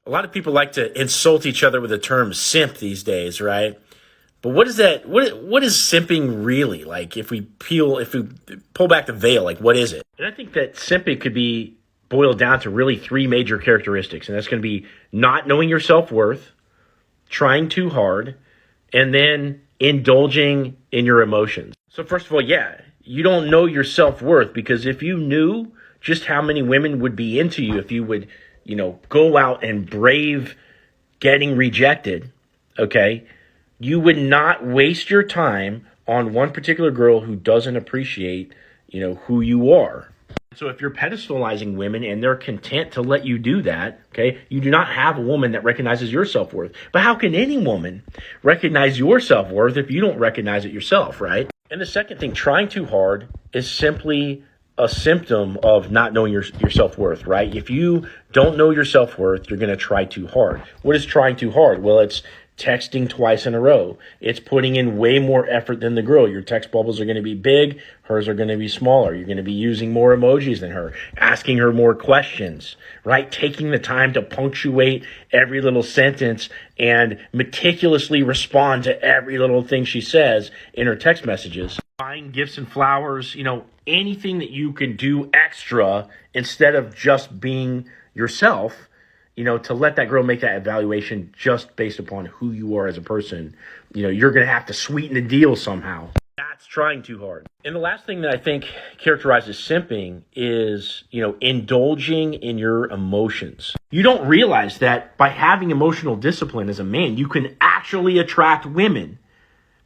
A lot of people like to insult each other with the term simp these days, right? But what is that? What is simping really? Like if we pull back the veil, like what is it? And I think that simping could be boiled down to really three major characteristics. And that's going to be not knowing your self-worth, trying too hard, and then indulging in your emotions. So first of all, yeah, you don't know your self-worth, because if you knew just how many women would be into you if you would, go out and brave getting rejected, okay, you would not waste your time on one particular girl who doesn't appreciate, who you are. So if you're pedestalizing women and they're content to let you do that, okay, you do not have a woman that recognizes your self-worth. But how can any woman recognize your self-worth if you don't recognize it yourself, right? And the second thing, trying too hard is simply a symptom of not knowing your self-worth, right? If you don't know your self-worth, you're going to try too hard. What is trying too hard? Well, it's texting twice in a row. It's putting in way more effort than the girl. Your text bubbles are going to be big. Hers are going to be smaller. You're going to be using more emojis than her, asking her more questions, right? Taking the time to punctuate every little sentence and meticulously respond to every little thing she says in her text messages. Buying gifts and flowers, anything that you can do extra instead of just being yourself, to let that girl make that evaluation just based upon who you are as a person. You're going to have to sweeten the deal somehow. That's trying too hard. And the last thing that I think characterizes simping is, indulging in your emotions. You don't realize that by having emotional discipline as a man, you can actually attract women.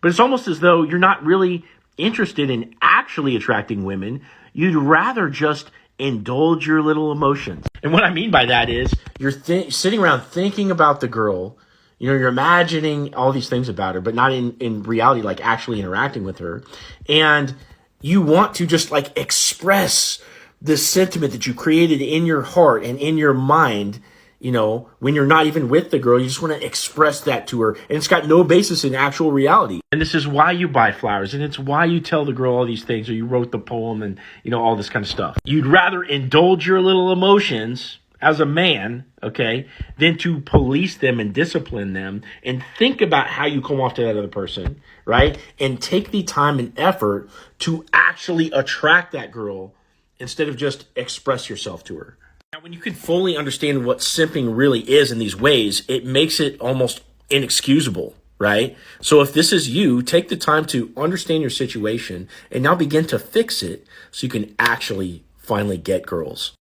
But it's almost as though you're not really interested in actually attracting women. You'd rather just indulge your little emotions. And what I mean by that is you're sitting around thinking about the girl, you're imagining all these things about her, but not in reality, like actually interacting with her. And you want to just like express this sentiment that you created in your heart and in your mind, when you're not even with the girl. You just want to express that to her, and it's got no basis in actual reality. And this is why you buy flowers, and it's why you tell the girl all these things, or you wrote the poem and, all this kind of stuff. You'd rather indulge your little emotions as a man, okay, than to police them and discipline them and think about how you come off to that other person, right? And take the time and effort to actually attract that girl instead of just express yourself to her. Now, when you can fully understand what simping really is in these ways, it makes it almost inexcusable, right? So if this is you, take the time to understand your situation and now begin to fix it so you can actually finally get girls.